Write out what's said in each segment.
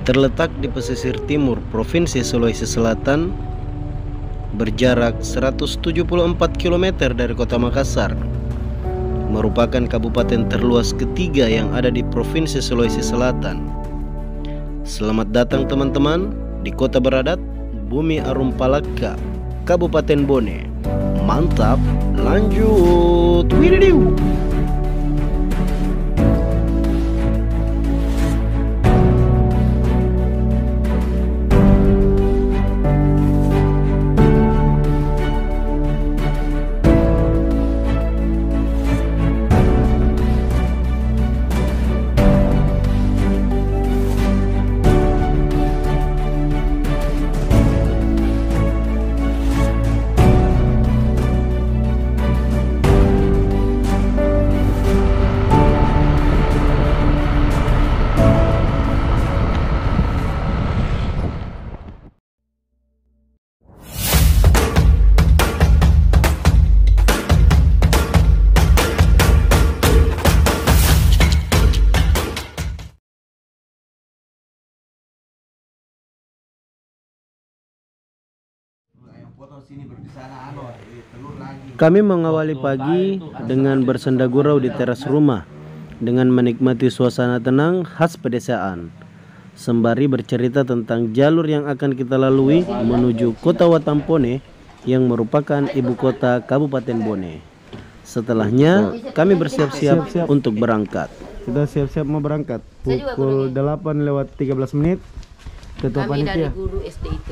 Terletak di pesisir timur Provinsi Sulawesi Selatan, berjarak 174 km dari kota Makassar, merupakan kabupaten terluas ketiga yang ada di Provinsi Sulawesi Selatan. Selamat datang teman-teman di kota beradat Bumi Arum Palaka, Kabupaten Bone. Mantap, lanjut. Wididiu. Kami mengawali pagi dengan bersenda gurau di teras rumah dengan menikmati suasana tenang khas pedesaan, sembari bercerita tentang jalur yang akan kita lalui menuju kota Watampone yang merupakan ibu kota Kabupaten Bone. Setelahnya kami bersiap-siap untuk berangkat. Kita siap-siap mau berangkat pukul 8:13. Ketua Kami panitia. dari guru STIT.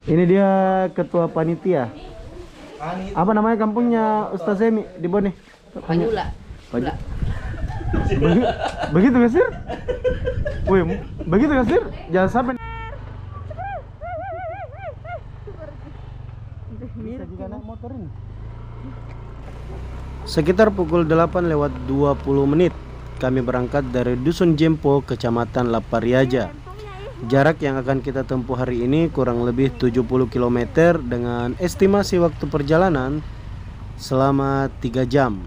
Ini dia ketua panitia. Apa namanya kampungnya Ustaz Zemi di Bone? Pajula. Begitu gak sir? Wih, begitu gak sir? Jangan sampai. Bisa juga naik motor ini. Sekitar pukul 8:20 kami berangkat dari Dusun Jempo, Kecamatan Lapariaja. Jarak yang akan kita tempuh hari ini kurang lebih 70 km dengan estimasi waktu perjalanan selama 3 jam.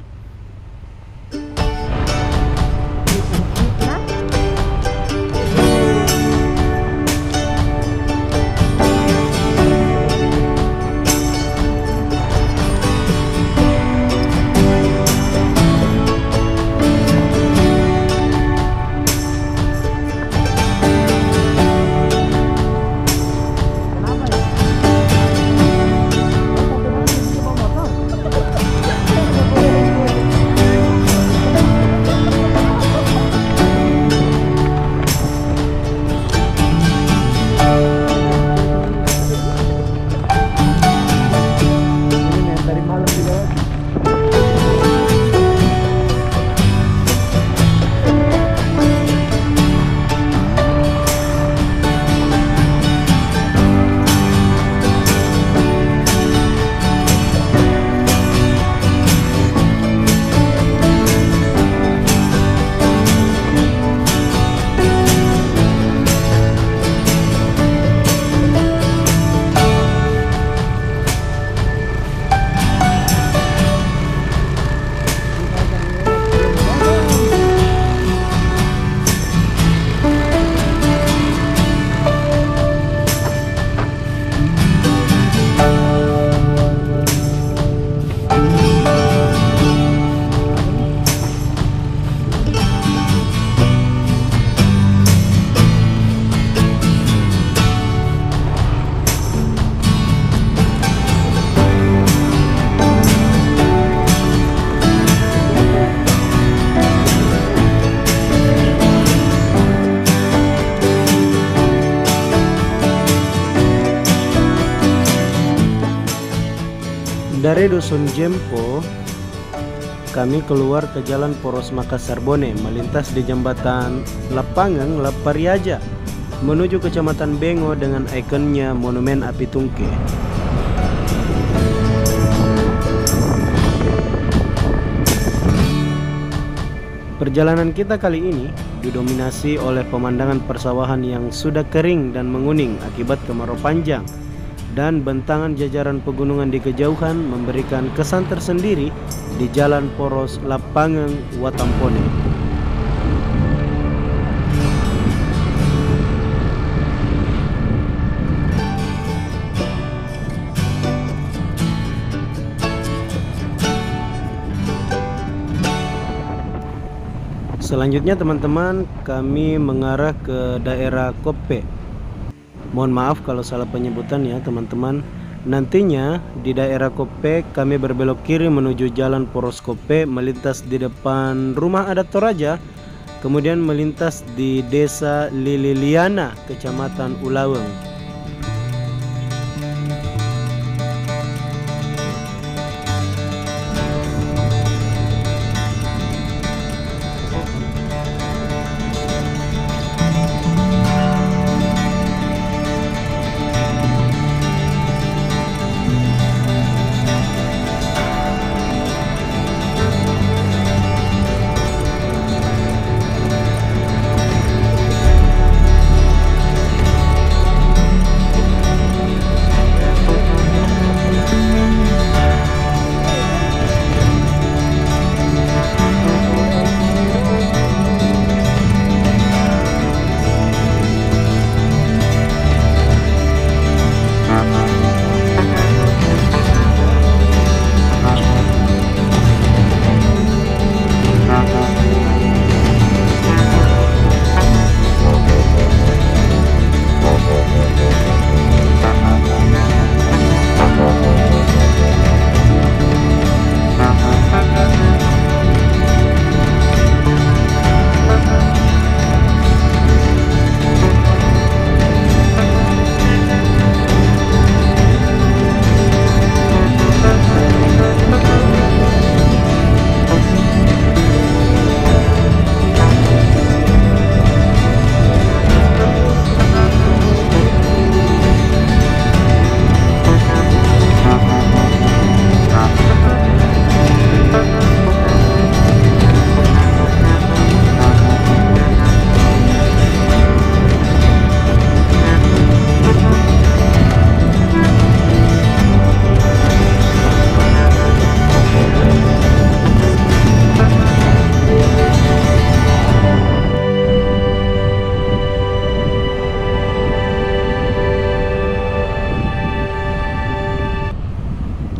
Dari Dusun Jempo, kami keluar ke Jalan Poros Makassar Bone, melintas di jembatan Lapangeng Lapariaja menuju Kecamatan Bengo dengan ikonnya Monumen Api Tungke. Perjalanan kita kali ini didominasi oleh pemandangan persawahan yang sudah kering dan menguning akibat kemarau panjang, dan bentangan jajaran pegunungan di kejauhan memberikan kesan tersendiri di Jalan Poros Lapangeng Watampone. Selanjutnya teman-teman, kami mengarah ke daerah Kope. Mohon maaf kalau salah penyebutan ya teman-teman. Nantinya di daerah Kope kami berbelok kiri menuju jalan Poros Kope, melintas di depan rumah adat Toraja, kemudian melintas di desa Lililiana, kecamatan Ulaweng.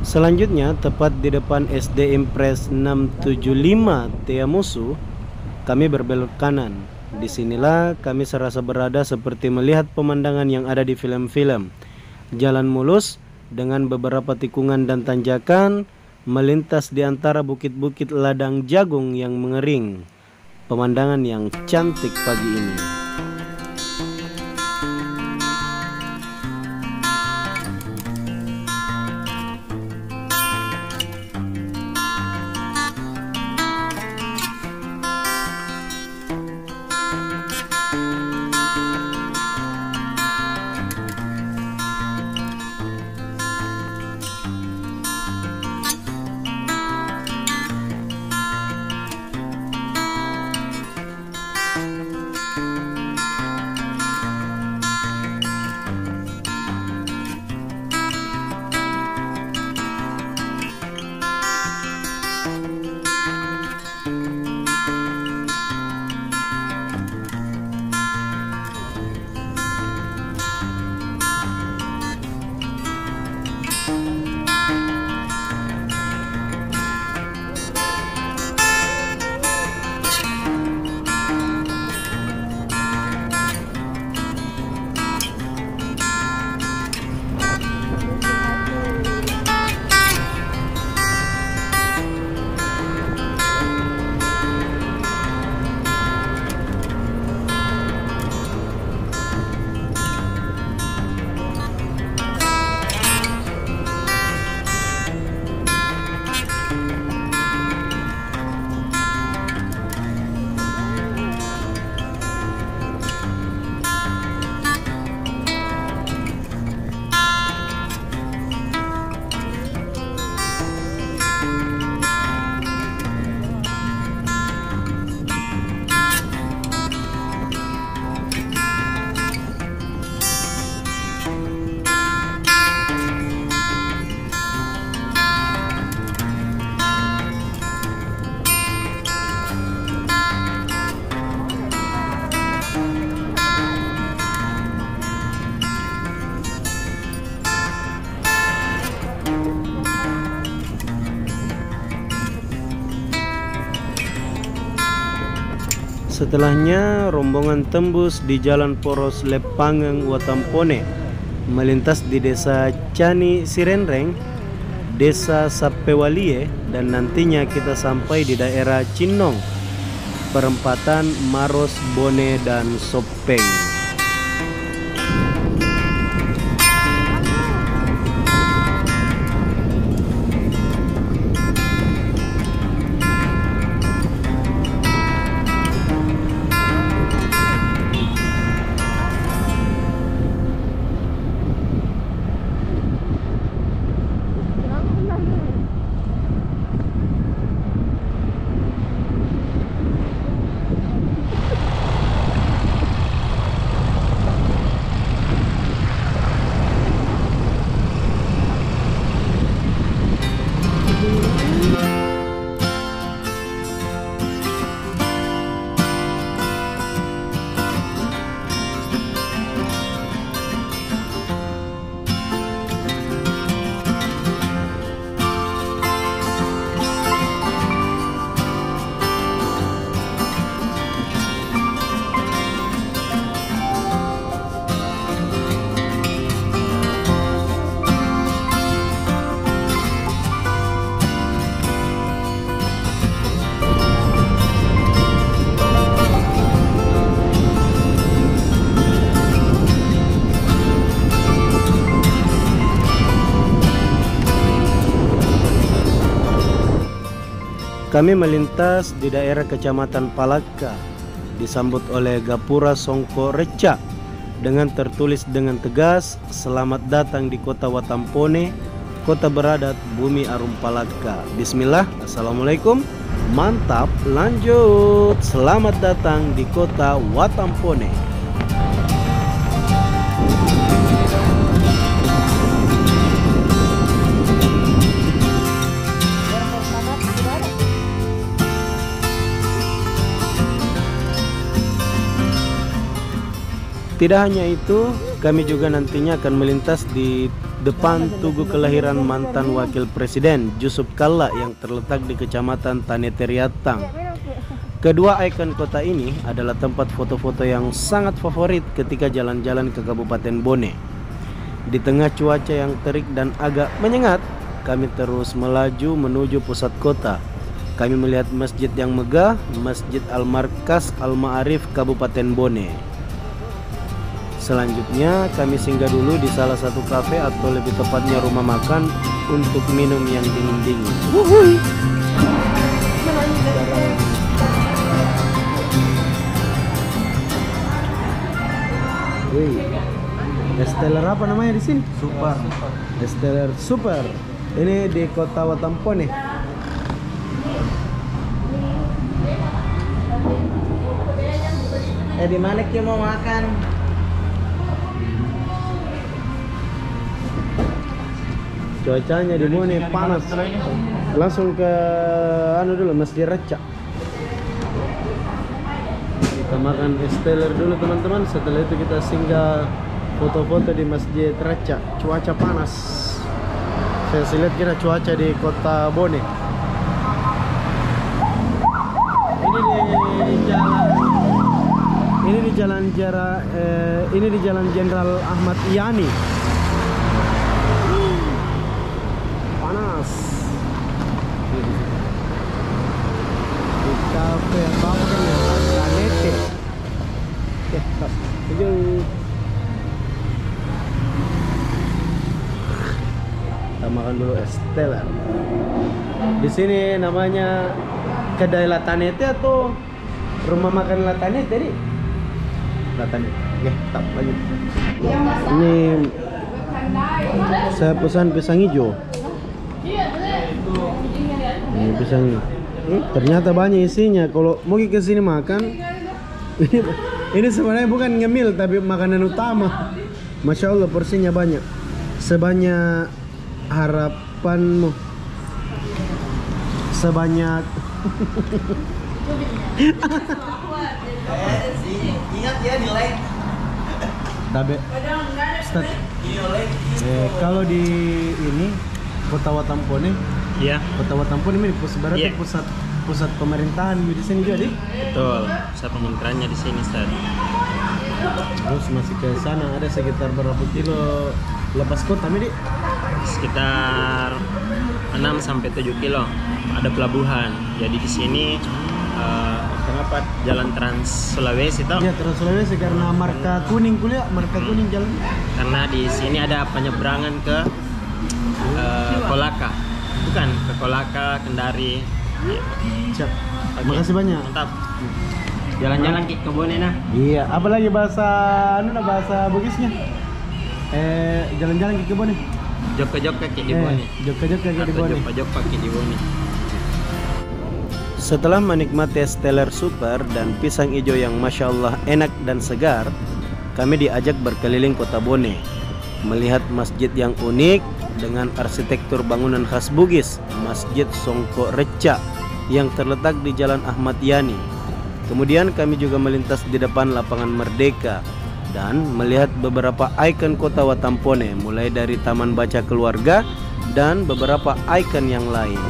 Selanjutnya, tepat di depan SD Impres 675 Tiamusu, kami berbelok kanan. Disinilah kami serasa berada seperti melihat pemandangan yang ada di film-film. Jalan mulus dengan beberapa tikungan dan tanjakan, melintas di antara bukit-bukit ladang jagung yang mengering. Pemandangan yang cantik pagi ini. Setelahnya rombongan tembus di Jalan Poros Lepangeng Watampone, melintas di Desa Cani Sirenreng, Desa Sapewalie, dan nantinya kita sampai di daerah Cinong, perempatan Maros, Bone, dan Sopeng. Kami melintas di daerah Kecamatan Palaka, disambut oleh Gapura Songko Reca dengan tertulis dengan tegas, "Selamat datang di Kota Watampone, kota beradat bumi arum Palaka." Bismillah, assalamualaikum, mantap, lanjut. Selamat datang di Kota Watampone. Tidak hanya itu, kami juga nantinya akan melintas di depan tugu kelahiran mantan Wakil Presiden Jusuf Kalla yang terletak di Kecamatan Taneteriatang. Kedua ikon kota ini adalah tempat foto-foto yang sangat favorit ketika jalan-jalan ke Kabupaten Bone. Di tengah cuaca yang terik dan agak menyengat, kami terus melaju menuju pusat kota. Kami melihat masjid yang megah, Masjid Al-Markas Al-Ma'arif Kabupaten Bone. Selanjutnya kami singgah dulu di salah satu kafe atau lebih tepatnya rumah makan untuk minum yang dingin-dingin. Wuhui. Wih, Esteller apa namanya di sini? Super. Esteller Super. Ini di Kota Watampone. Di mana kita mau makan? Cuacanya di Bone panas. Langsung ke dulu Masjid Reca. Kita makan Esteller dulu teman-teman. Setelah itu kita singgah foto-foto di Masjid Reca. Cuaca panas. Saya lihat kira cuaca di Kota Bone. Ini di Jalan Jenderal Ahmad Yani. Panas. Di kafe apa kan ya? Tanete. Kita makan dulu Esteller. Di sini namanya kedai Latanete atau rumah makan Latanete nih? Latanete. Oke, tak lanjut. Ini saya pesan pisang hijau. Ini pisang ini. Ternyata banyak isinya. Kalau mau ke sini makan, ini sebenarnya bukan ngemil tapi makanan utama. Masya Allah porsinya banyak. Sebanyak harapanmu. Sebanyak. Ingat ya nilai. Kalau di ini Kota Watampone, Iya. Kota Watampone ini berarti Iya. pusat pusat pemerintahan di sini juga, Dik? Betul, pusat pemerintahannya di sini, Ustaz. Terus masih ke sana ada sekitar berapa kilo lepas kota, Dik? Sekitar 6 sampai 7 kilo. Ada pelabuhan. Jadi di sini kenapa jalan Trans Sulawesi toh? Ya, Trans Sulawesi karena marka kuning kuliah, marka kuning jalan. Karena di sini ada penyeberangan ke Kolaka. Bukan, ke Kolaka, Kendari. Siap. Oke. Makasih banyak. Mantap. Jalan-jalan ke Bone nah. Iya, apalagi bahasa bahasa Bugisnya. Jalan-jalan ke Bone. Jok-jok ke di Bone. Jok-jok ke di Atau Bone. jok-jok pakai di Bone. Setelah menikmati es teler super dan pisang hijau yang Masya Allah enak dan segar, kami diajak berkeliling kota Bone, melihat masjid yang unik dengan arsitektur bangunan khas Bugis, Masjid Songko Reca yang terletak di Jalan Ahmad Yani. Kemudian kami juga melintas di depan lapangan Merdeka dan melihat beberapa ikon kota Watampone, mulai dari Taman Baca Keluarga dan beberapa ikon yang lain.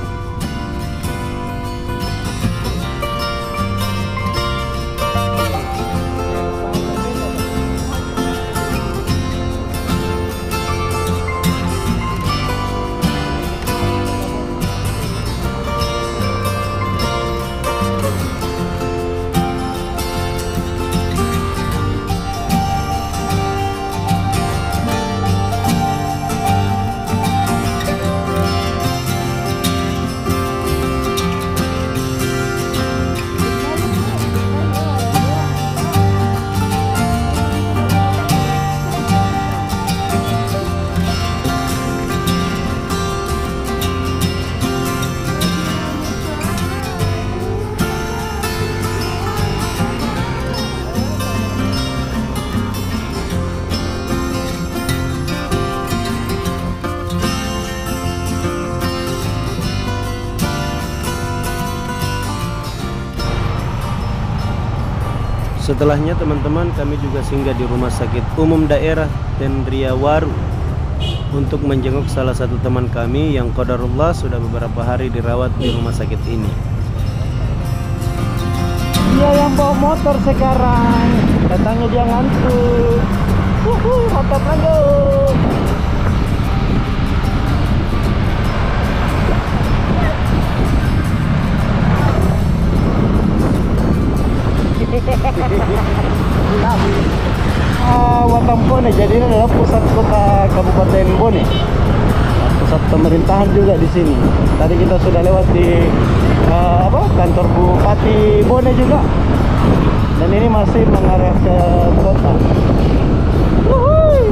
Setelahnya teman-teman, kami juga singgah di Rumah Sakit Umum Daerah Tendriawaru untuk menjenguk salah satu teman kami yang qadarullah sudah beberapa hari dirawat di rumah sakit ini. Dia yang bawa motor sekarang, datangnya dia ngantuk. Mantap lanjut. Watampone jadi ini adalah pusat kota Kabupaten Bone, pusat pemerintahan juga di sini. Tadi kita sudah lewat di kantor Bupati Bone juga, dan ini masih mengarah ke kota.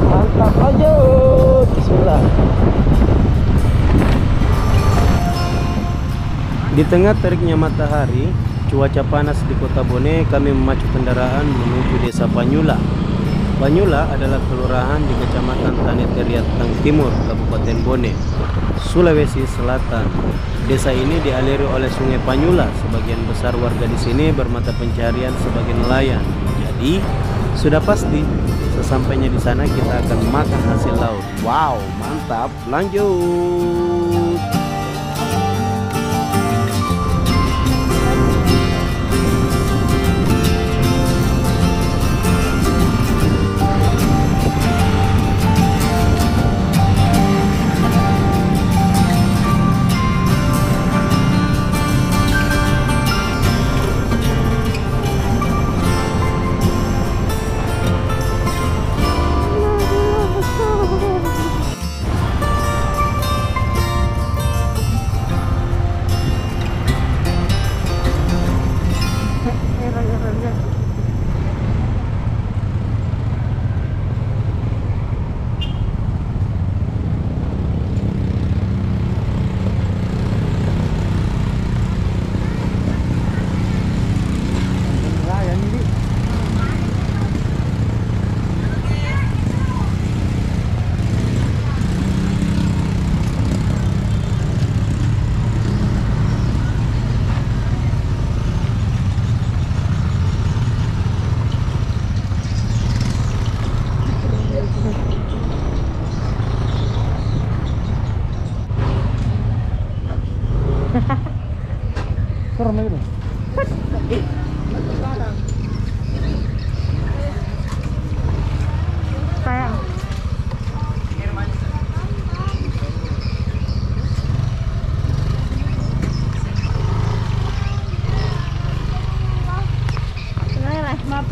Mantap, lanjut. Bismillah. Di tengah teriknya matahari, cuaca panas di kota Bone, kami memacu kendaraan menuju desa Panyula. Panyula adalah kelurahan di Kecamatan Tanah Tang Timur, Kabupaten Bone, Sulawesi Selatan. Desa ini dialiri oleh Sungai Panyula. Sebagian besar warga di sini bermata pencarian sebagai nelayan. Jadi, sudah pasti sesampainya di sana kita akan makan hasil laut. Wow, mantap. Lanjut.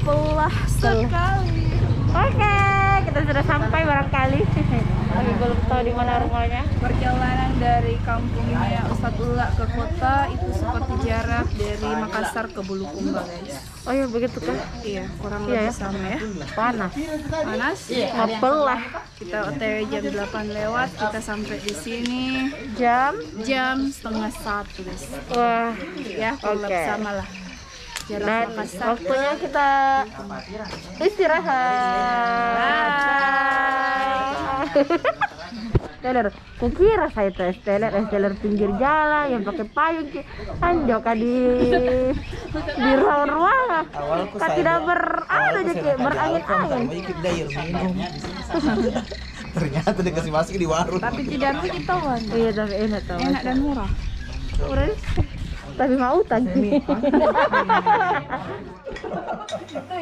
Mempellah sekali. Oke, kita sudah sampai barangkali. Tapi belum tahu di mana rumahnya. Perjalanan dari kampungnya Ustadz Ula ke kota itu seperti jarak dari Makassar ke Bulukumba, guys. Oh iya begitu kan? Iya, kurang Iya, lebih ya. sama ya. Panas. Panas. Mempellah. Kita OTW jam 8 lewat, kita sampai di sini Jam. jam 12:30, guys. Wah. Ya, kurang Oke. lebih sama lah. Jarak Dan Makassar. waktunya kita istirahat. Teler, kukira saya tuh esteler pinggir jalan yang pakai payung anjok di ruang-ruang. Kan tidak berangin-angin. Ternyata dikasih masuk di warung. Tapi tidak rugi tawan. Iya tapi enak tau. Enak dan murah. Murah. Tapi mau utang.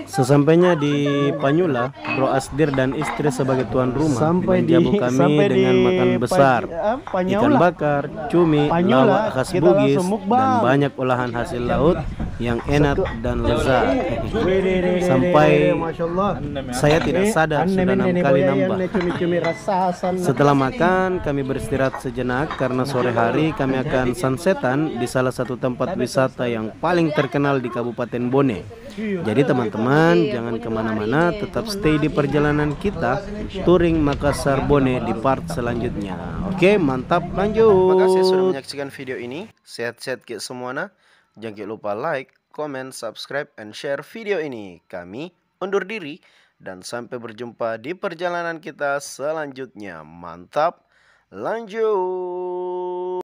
Sesampainya di Panyula, Bro Asdir dan istri sebagai tuan rumah menjamu kami dengan makan besar, ikan bakar, cumi, lawak khas Bugis, dan banyak olahan hasil laut yang enak dan lezat. Sampai saya tidak sadar sudah 6 kali nambah. Setelah makan, kami beristirahat sejenak karena sore hari kami akan sunsetan di salah satu tempat wisata yang paling terkenal di Kabupaten Bone. Jadi teman-teman jangan kemana-mana, tetap stay di perjalanan kita touring Makassar Bone di part selanjutnya. Oke, mantap, lanjut. Terima kasih sudah menyaksikan video ini. Sehat-sehat ke semuanya. Jangan lupa like, comment, subscribe, and share video ini. Kami undur diri dan sampai berjumpa di perjalanan kita selanjutnya. Mantap, lanjut.